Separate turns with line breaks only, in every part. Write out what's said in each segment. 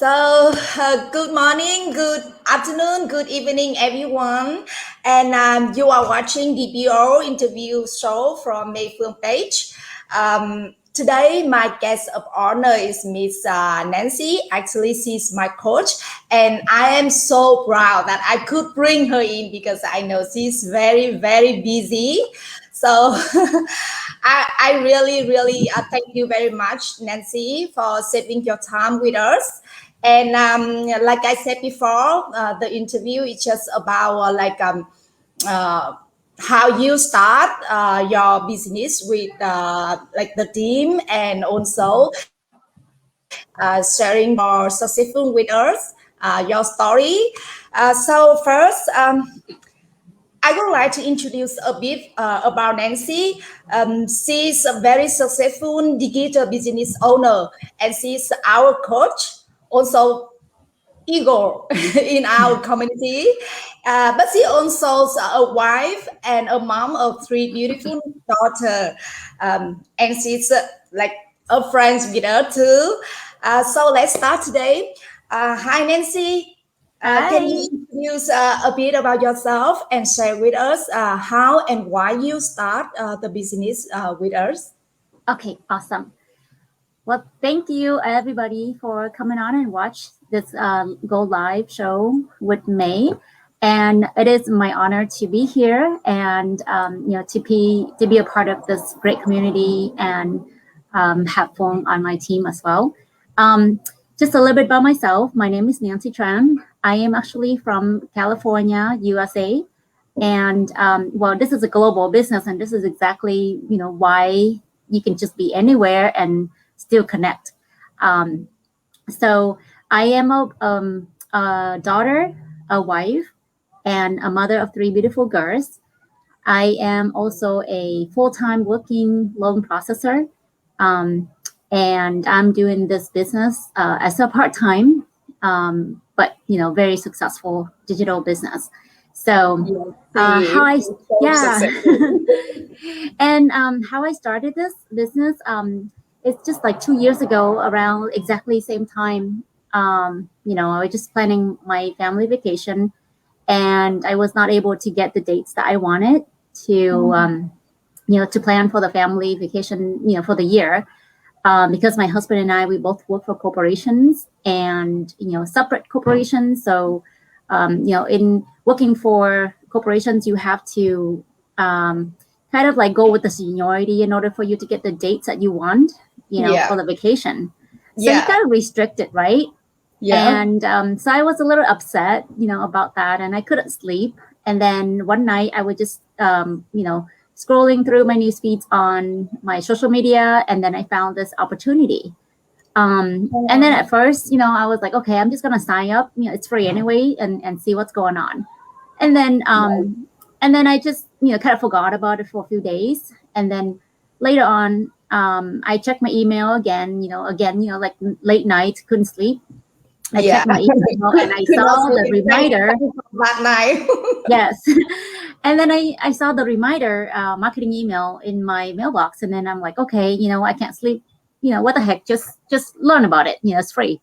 Good morning, good afternoon, good evening, everyone. And you are watching DBO Interview show from Mei Phương page. Today, my guest of honor is Miss Nancy. Actually, she's my coach, and I am so proud that I could bring her in because I know she's very, very busy. So I really, really thank you very much, Nancy, for saving your time with us. And like I said before, the interview is just about uh, how you start your business with like the team, and also sharing your successful with us, your story. So first, I would like to introduce a bit about Nancy. She's a very successful digital business owner, and she's our coach, also ego in our community. But she also is a wife and a mom of three beautiful daughters. And she's like a friend with her too. So let's start today. Hi, Nancy. Can you
Hi.
introduce a bit about yourself and share with us how and why you start the business with us?
Okay, awesome. Well, thank you everybody for coming on and watch this Go Live show with May. And it is my honor to be here and to be a part of this great community and have fun on my team as well. Um, just a little bit about myself. My name is Nancy Tran. I am actually from California, USA. And well, this is a global business, and this is exactly why you can just be anywhere and still connect. Um, so I am a daughter, a wife, and a mother of three beautiful girls. I am also a full-time working loan processor, um, and I'm doing this business as a part-time, but very successful digital business. So how I yeah, and how I started this business, it's just like 2 years ago, around exactly same time. I was just planning my family vacation, and I was not able to get the dates that I wanted to, to plan for the family vacation, for the year. Because my husband and I, we both work for corporations and, separate corporations. So, in working for corporations, you have to kind of like go with the seniority in order for you to get the dates that you want, for the vacation. So you kind of restricted, right?
Yeah.
And so I was a little upset, about that, and I couldn't sleep. And then one night I was just, scrolling through my news feeds on my social media, and then I found this opportunity. And then at first, I was like, okay, I'm just gonna sign up. It's free anyway, and see what's going on. And then, I just, kind of forgot about it for a few days, and then later on, I checked my email again. Like late night, couldn't sleep. I checked my email and I saw the reminder.
That night.
Yes. And then I saw the reminder marketing email in my mailbox. And then I'm like, okay, I can't sleep. What the heck? Just learn about it. It's free.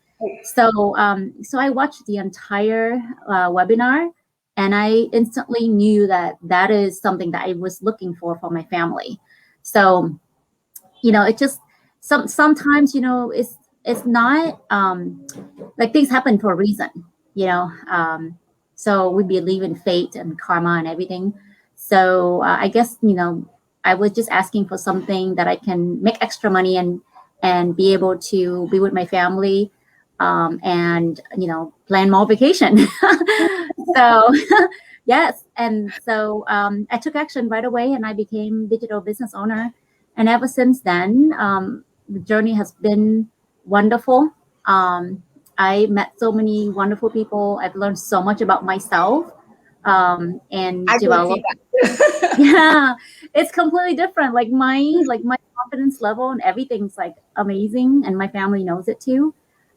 So I watched the entire webinar, and I instantly knew that is something that I was looking for my family. So, it just sometimes, it's not like things happen for a reason, so we believe in fate and karma and everything. So I guess, I was just asking for something that I can make extra money and be able to be with my family, and plan more vacation. So yes, and so I took action right away, and I became digital business owner. And ever since then, the journey has been wonderful. I met so many wonderful people. I've learned so much about myself, and
I could see
developed.
that.
Yeah, it's completely different. Like my confidence level and everything's like amazing, and my family knows it too.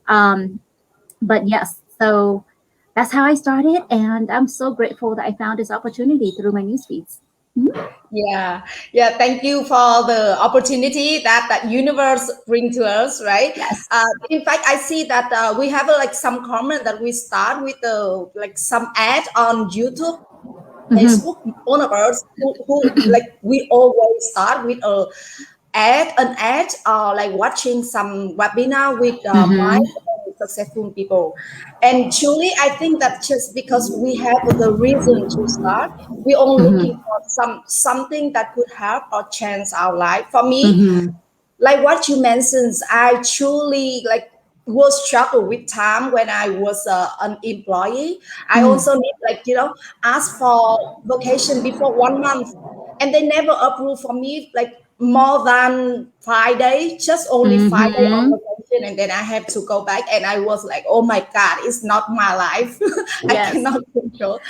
Um, but yes, so that's how I started, and I'm so grateful that I found this opportunity through my news feeds.
Yeah, yeah. Thank you for the opportunity that universe bring to us, right?
Yes.
In fact, I see that we have like some comment that we start with like some ad on YouTube,
Mm-hmm.
Facebook. One of us who like we always start with a an ad or like watching some webinar with
Mm-hmm.
mind successful people. And truly, I think that just because we have the reason to start, we're all looking
Mm-hmm.
for something that could help or change our life. For me,
Mm-hmm.
like what you mentioned, I truly like was struggle with time when I was an employee. I
Mm-hmm.
also need like ask for vacation before 1 month, and they never approve for me like more than 5 days, just only 5 days on
Mm-hmm.
vacation, and then I have to go back. And I was like, oh my god, it's not my life. I
Yes.
cannot control.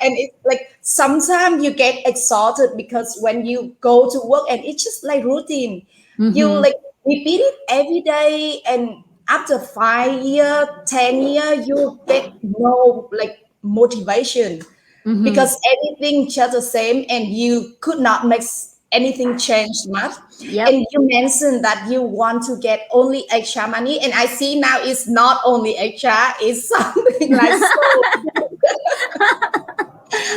And it's like sometimes you get exhausted because when you go to work and it's just like routine, you
Mm-hmm.
like repeat it every day, and after 5 year 10 year you get no like motivation
Mm-hmm.
because everything just the same and you could not make anything change much.
Yep.
And you mentioned that you want to get only HR money, and I see now it's not only HR, it's something like so.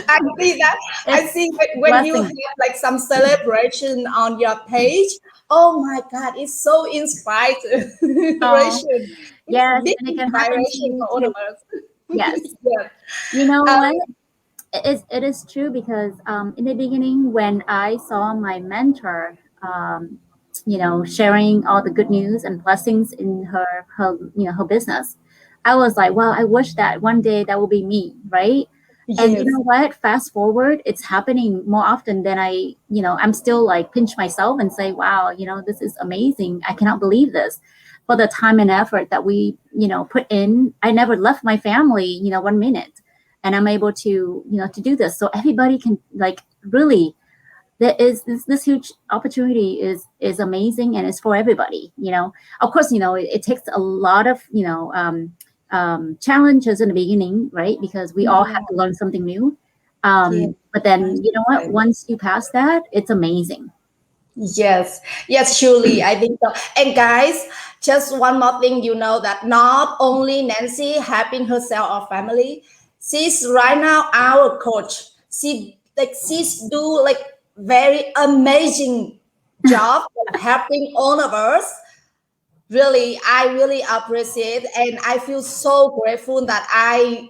I see that. I
It's
see that when you have
blessing.
like some celebration on your page. Oh my God, it's so inspiration.
Oh,
It's
yes,
big
and it can happen to
inspiration
you
for all of
too.
us.
Yes.
Yeah.
You know what?
Um,
It is true because in the beginning, when I saw my mentor, sharing all the good news and blessings in her business, I was like, well, I wish that one day that will be me, right? And you
yes.
know what? Fast forward, it's happening more often than I'm still like pinch myself and say, wow, this is amazing. I cannot believe this. For the time and effort that we, put in, I never left my family, 1 minute, and I'm able to do this. So everybody can like really, there is this huge opportunity is amazing, and it's for everybody. Of course, it takes a lot of challenges in the beginning, right? Because we all have
Yeah.
to learn something new.
Yeah.
But then you know what?
Absolutely.
Once you pass that, it's amazing.
Yes, yes, surely. I think so. And guys, just one more thing, that not only Nancy helping herself or family, she's right now our coach. She's do like very amazing job of helping all of us. Really, I really appreciate, and I feel so grateful that I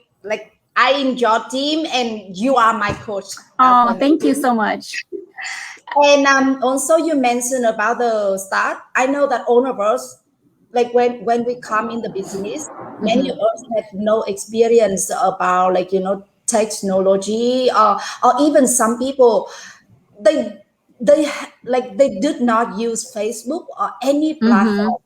enjoy team, and you are my coach,
Oh, thank you
Nancy.
so much.
And also you mentioned about the start. I know that all of us, like when we come in the business, many
Hmm.
of us have no experience about like technology, or even some people they like they did not use Facebook or any
Hmm.
platform,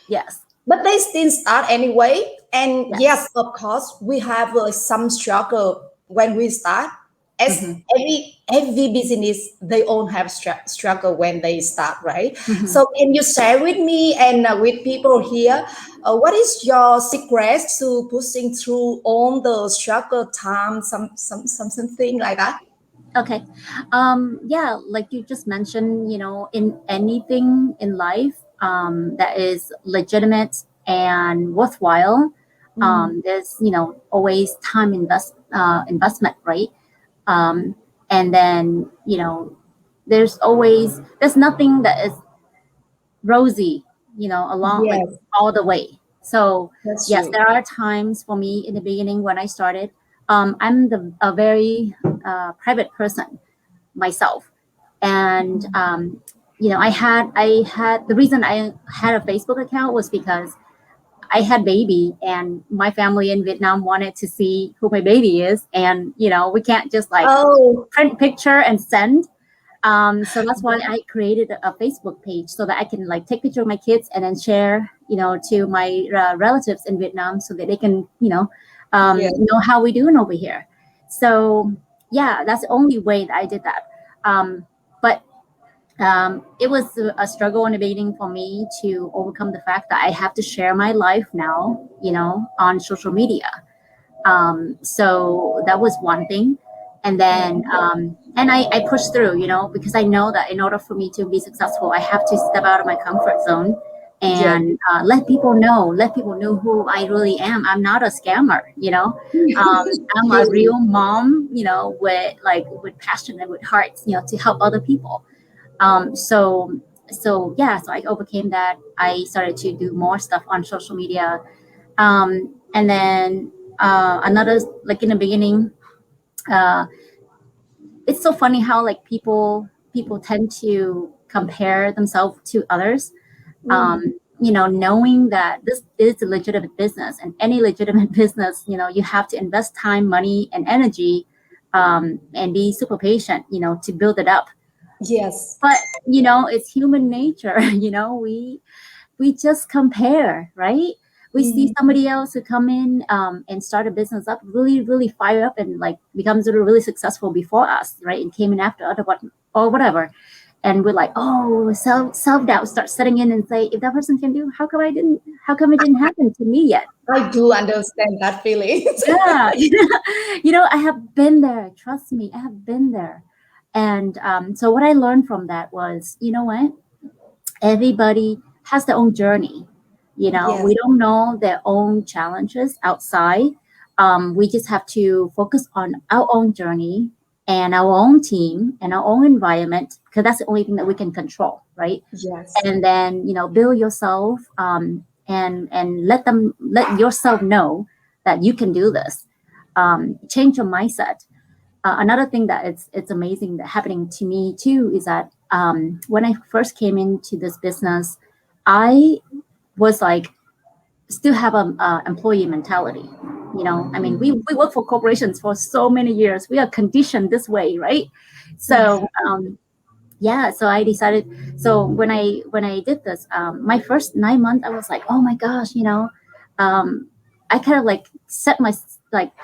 Yes.
but they still start anyway. And
Yes.
yes, of course we have some struggle when we start, as
Hmm.
every business they all have struggle when they start, right?
Hmm.
So can you share with me and with people here, what is your secret to pushing through all the struggle time, something like that?
Okay. Yeah, like you just mentioned, in anything in life that is legitimate and worthwhile,
Mm,
there's, always time investment, right? Um, and then, there's nothing that is rosy, along like
yes,
all the way. So
that's
yes,
true.
there are times for me in the beginning when I started. I'm a very private person myself, and I had the reason I had a Facebook account was because I had baby, and my family in Vietnam wanted to see who my baby is, and we can't just like
Oh,
print picture and send. So that's why I created a Facebook page so that I can like take picture of my kids and then share, to my relatives in Vietnam so that they can,
yes.
know how we doing over here. So yeah, that's the only way that I did that. But it was a struggle in the beginning for me to overcome the fact that I have to share my life now, on social media. So that was one thing. And then and I push through, because I know that in order for me to be successful, I have to step out of my comfort zone
Yes.
and let people know who I really am. I'm not a scammer. I'm a
True.
real mom, with passion and with heart, to help other people. So I overcame that. I started to do more stuff on social media. And then another, like in the beginning, uh, it's so funny how like people tend to compare themselves to others. Knowing that this is a legitimate business, and any legitimate business, you have to invest time, money, and energy, and be super patient, to build it up.
Yes.
But it's human nature. We just compare, right? We see
Mm.
somebody else who come in and start a business up, really, really fire up and like becomes really successful before us, right? And came in after other what or whatever. And we're like, oh, self doubt starts setting in and say, if that person can do, how come it didn't happen to me yet?
I do understand that feeling.
Yeah. I have been there. Trust me, I have been there. And so what I learned from that was, you know what? Everybody has their own journey.
Yes.
We don't know their own challenges outside. We just have to focus on our own journey and our own team and our own environment, because that's the only thing that we can control, right?
Yes.
And then build yourself, and let yourself know that you can do this. Change your mindset. Another thing that it's amazing that happening to me too is that when I first came into this business, I was like still have a employee mentality. I mean, we work for corporations for so many years. We are conditioned this way, right?
Yes.
So yeah, so I decided. So when I did this, my first 9 months, I was like, oh my gosh, um, I kind of like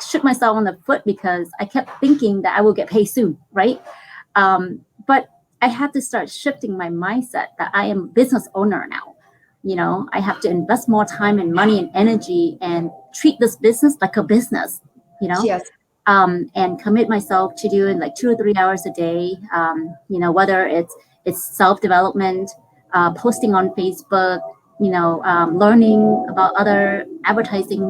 shoot myself on the foot because I kept thinking that I will get paid soon, right? But I had to start shifting my mindset that I am a business owner now. I have to invest more time and money and energy and treat this business like a business. You know,
Yes.
and commit myself to doing like 2 or 3 hours a day. Whether it's self development, posting on Facebook, learning about other advertising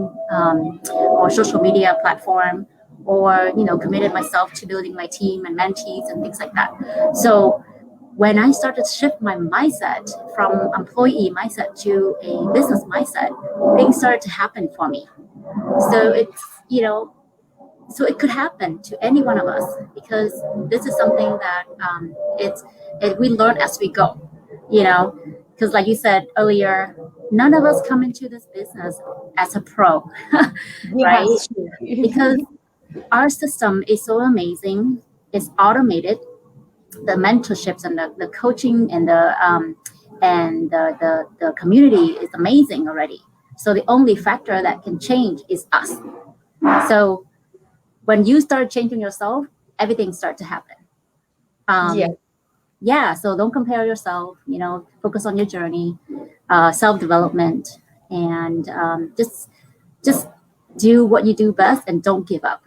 or social media platform, or committed myself to building my team and mentees and things like that. So when I started to shift my mindset from employee mindset to a business mindset, things started to happen for me. So so it could happen to any one of us, because this is something that we learn as we go. Because like you said earlier, none of us come into this business as a pro, right?
Yes. True.
Because our system is so amazing. It's automated. The mentorships and the coaching and the community is amazing already. So the only factor that can change is us. So when you start changing yourself, everything starts to happen.
Yes.
Yeah, so don't compare yourself. Focus on your journey, self development, and just do what you do best and don't give up.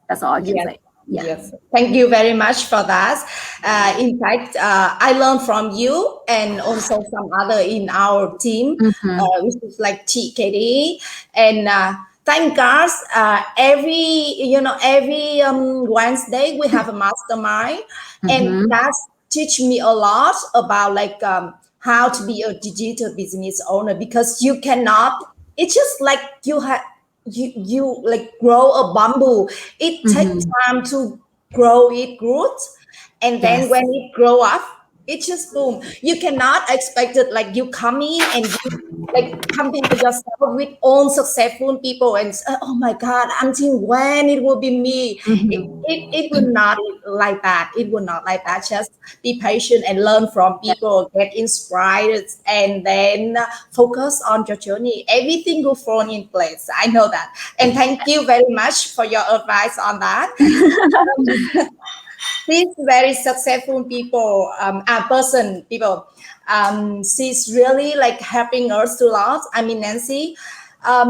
That's all I can
Yes.
say. Yeah.
Yes. Thank you very much for that. In fact, I learned from you and also some other in our team,
Mm-hmm.
which is like TKD. And thank God, every Wednesday we have a mastermind, and
Mm-hmm.
that teach me a lot about like how to be a digital business owner, because you cannot. It's just like you like grow a bamboo. It takes
Mm-hmm.
time to grow it roots, and then
Yes.
when it grow up, it just boom. You cannot expect it like you come in and you like compare yourself with all successful people and say, oh my god, until when it will be me.
Mm-hmm.
It will not like that. It will not like that. Just be patient and learn from
Yeah.
people, get inspired, and then focus on your journey. Everything will fall in place. I know that. And thank you very much for your advice on that. These very successful people, people, she's really like helping us a lot. I mean, Nancy.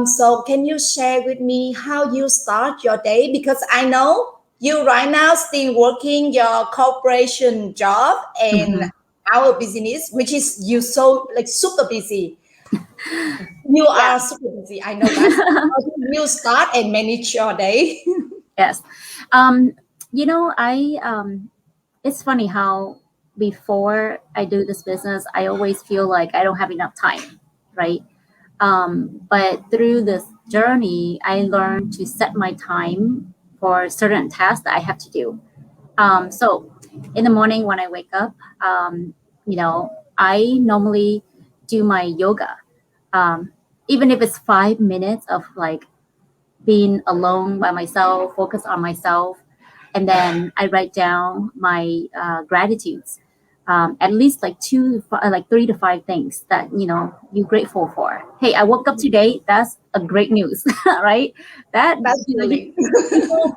So can you share with me how you start your day? Because I know you right now still working your corporation job and
Mhm.
our business, which is you so like super busy. You
Yeah.
are super busy. I know that. How do you start and manage your day?
Yes. You know, it's funny how before I do this business, I always feel like I don't have enough time, right? But through this journey, I learned to set my time for certain tasks that I have to do. So in the morning when I wake up, you know, I normally do my yoga. Um, Even if it's 5 minutes of like being alone by myself, focus on myself, and then I write down my gratitudes. At least like like 3 to 5 things that you're grateful for. Hey, I woke up today. That's a great news, right? That
That's really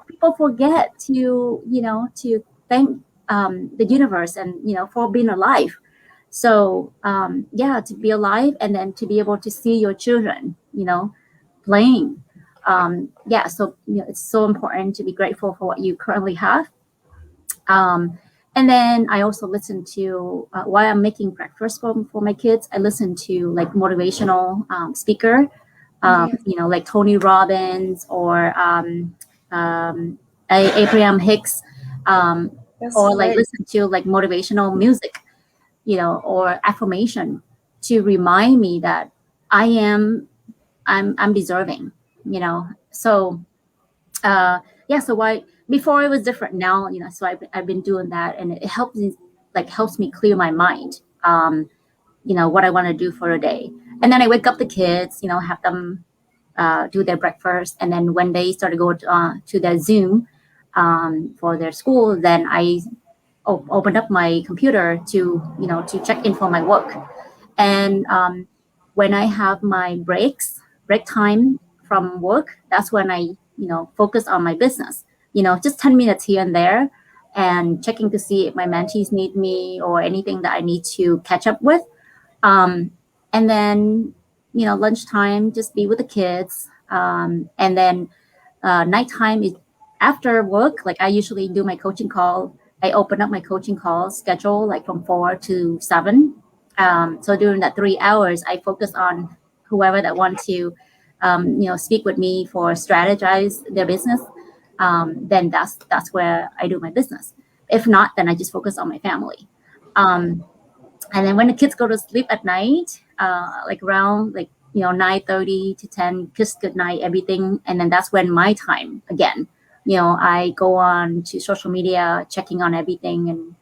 people forget to to thank the universe and for being alive. So yeah, to be alive and then to be able to see your children, playing. Yeah, so it's so important to be grateful for what you currently have. um, and then I also listen to while I'm making breakfast for my kids, I listen to like motivational speaker,
yeah.
like Tony Robbins or Abraham Hicks, um,
That's
or like
great.
listen to like motivational music, or affirmation to remind me that I am I'm deserving, so yeah, so why before it was different. Now so I've been doing that, and it helps me clear my mind, what I want to do for a day. And then I wake up the kids, have them do their breakfast, and then when they start to go to their Zoom for their school, then I open up my computer to to check in for my work. And when I have my break time from work, that's when I focus on my business. Just 10 minutes here and there, and checking to see if my mentees need me or anything that I need to catch up with. um, and then lunchtime, just be with the kids. And then nighttime is after work. Like I usually do my coaching call. I open up my coaching call schedule like from 4 to 7. So during that 3 hours, I focus on whoever that want to, speak with me for strategize their business. Then that's where I do my business. If not, then I just focus on my family. Um, and then when the kids go to sleep at night, like around like 9:30 to 10, kiss good night, everything. And then that's when my time again. I go on to social media, checking on everything, and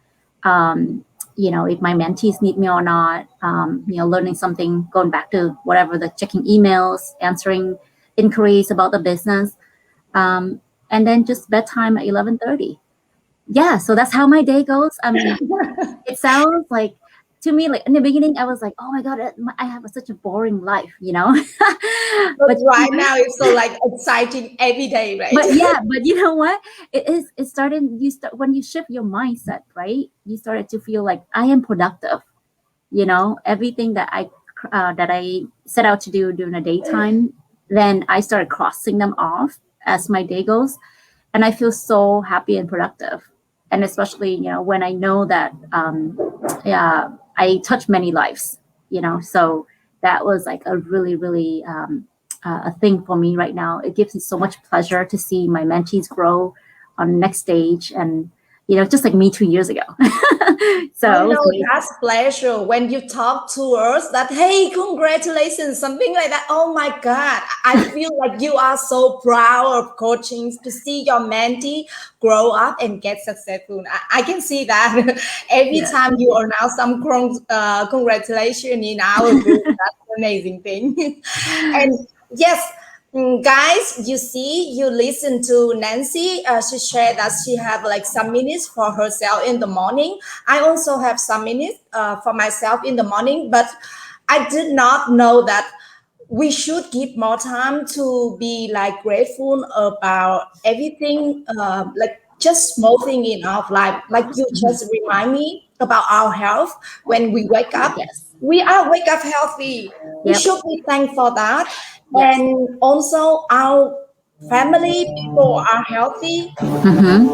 if my mentees need me or not, learning something, going back to whatever, the checking emails, answering inquiries about the business. And then just bedtime at 11:30. Yeah, so that's how my day goes. I mean, it sounds like, to me, like in the beginning, I was like, "Oh my god, I have such a boring life,"
But
But
right now it's so like exciting every day, right?
yeah, but you know what? It is. It started. When you shift your mindset, right? You started to feel like I am productive. Everything that I set out to do during the daytime, then I started crossing them off as my day goes, and I feel so happy and productive. And especially when I know that yeah, I touch many lives. So that was like a really really a thing for me right now. It gives me so much pleasure to see my mentees grow on the next stage, and just like me 2 years ago.
I
So it was
know
amazing.
that's pleasure when you talk to us that hey, congratulations, something like that. Oh my God, I feel like you are so proud of coaching to see your mentee grow up and get successful. I can see that every
Yeah.
time you announce some congratulations in our group. That's an amazing thing. And yes, guys, you see, you listen to Nancy. She shared that she have like some minutes for herself in the morning. I also have some minutes for myself in the morning, but I did not know that we should give more time to be like grateful about everything, like just small thing in our life. Like you
Mhm.
just remind me about our health when we wake up.
Yes.
We are wake up healthy. We
Yep.
should be thankful for that,
Yes.
and also our family, people are healthy.
Mm-hmm.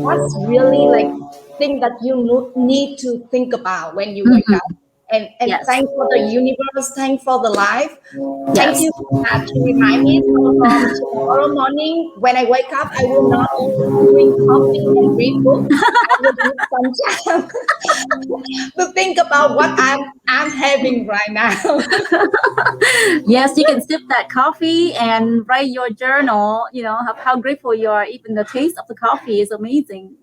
That's really like thing that you need to think about when you wake up.
Mm-hmm.
And
Yes.
thank for the universe, thank for the life. Thank
Yes.
you for that to remind me. So from tomorrow morning, when I wake up, I will not drink coffee and read books. I will need some time to think about what I'm having right now.
Yes, you can sip that coffee and write your journal, how grateful you are. Even the taste of the coffee is amazing,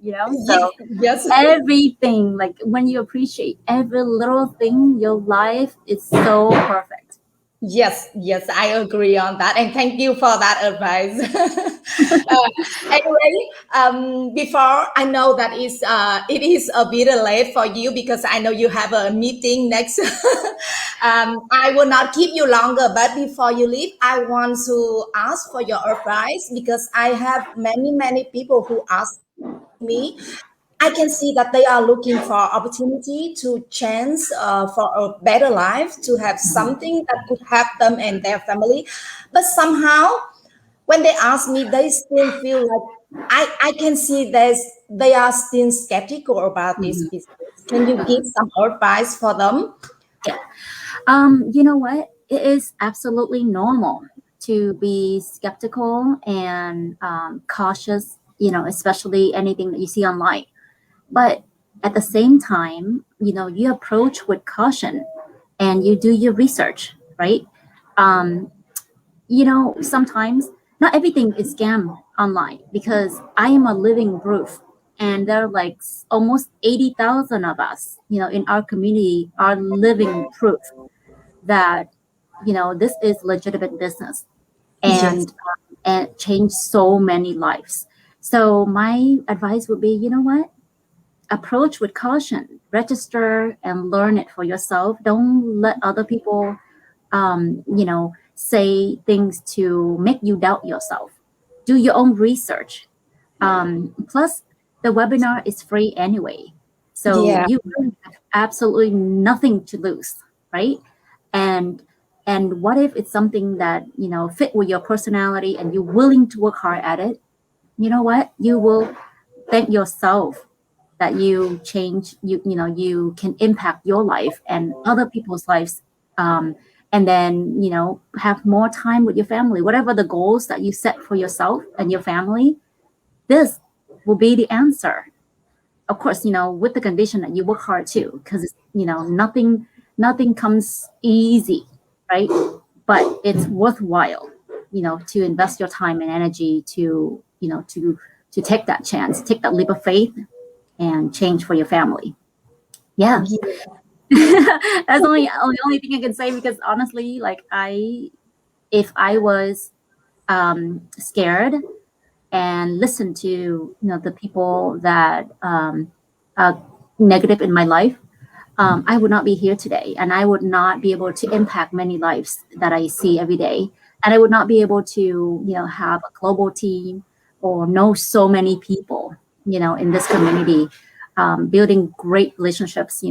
So
Yes.
everything, like when you appreciate every little thing, your life is so perfect.
Yes, I agree on that, and thank you for that advice. Anyway, before I know that it is a bit late for you because I know you have a meeting next. I will not keep you longer, but before you leave, I want to ask for your advice because I have many people who ask me. I can see that they are looking for opportunity to chance for a better life, to have something that could help them and their family. But somehow, when they ask me, they still feel like I can see they are still skeptical about this
Mhm.
business. Can you give some advice for them?
Yeah. You know what? It is absolutely normal to be skeptical and cautious, especially anything that you see online. But at the same time, you approach with caution and you do your research, right? Um, sometimes not everything is scam online because I am a living proof. And there are like almost 80,000 of us, in our community are living proof that, this is legitimate business
Yes.
and change so many lives. So my advice would be, you know what? Approach with caution, register and learn it for yourself. Don't let other people, say things to make you doubt yourself. Do your own research. Plus, the webinar is free anyway. So
Yeah.
you really have absolutely nothing to lose, right? And and what if it's something that fit with your personality and you're willing to work hard at it? You know what? You will thank yourself that you change you can impact your life and other people's lives, and then have more time with your family, whatever the goals that you set for yourself and your family. This will be the answer, of course, with the condition that you work hard too, because nothing comes easy, right? But it's worthwhile, to invest your time and energy to to take that chance, take that leap of faith and change for your family. Yeah. That's only thing I can say, because honestly, like if I was scared and listened to the people that uh, negative in my life, I would not be here today, and I would not be able to impact many lives that I see every day, and I would not be able to have a global team or know so many people in this community, building great relationships.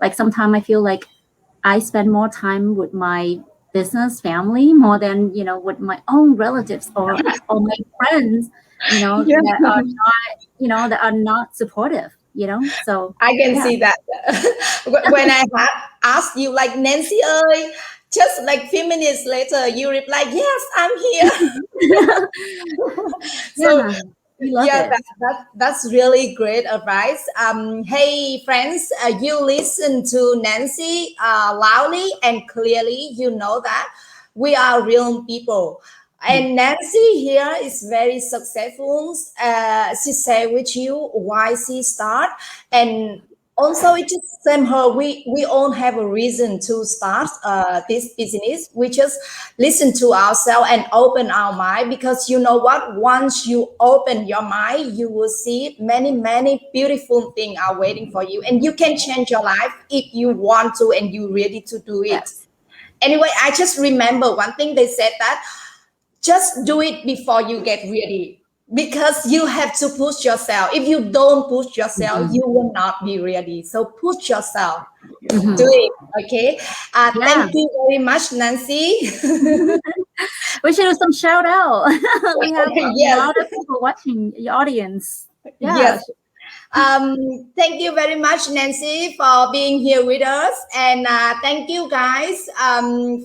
Like sometimes I feel like I spend more time with my business family more than with my own relatives or my friends,
Yeah.
that are not that are not supportive. So
I can
yeah.
see that. When I had asked you, like, Nancy, just like few minutes later, you reply, yes, I'm here. So
Yeah, we love
yeah,
it.
that's really great advice. Hey friends, you listen to Nancy loudly and clearly. You know that we are real people. And Nancy here is very successful. She said with you why she start, and also it just same her. We all have a reason to start this business. We just listen to ourselves and open our mind, because you know what, once you open your mind, you will see many beautiful things are waiting for you, and you can change your life if you want to and you ready to do it.
Yes.
Anyway, I just remember one thing they said, that just do it before you get ready, because you have to push yourself. If you don't push yourself,
Mhm.
you will not be ready. So push yourself, do
Mhm.
it. Okay.
Yeah.
Thank you very much, Nancy.
We should do some shout out. We have a
Yes,
lot of people watching, the audience. Yeah.
yes. Thank you very much, Nancy, for being here with us, and thank you guys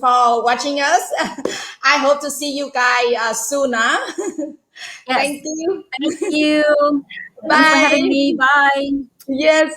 for watching us. I hope to see you guys soon.
Yes.
Thank you.
Thank you. Thanks for
Bye.
having me. Bye.
Yes.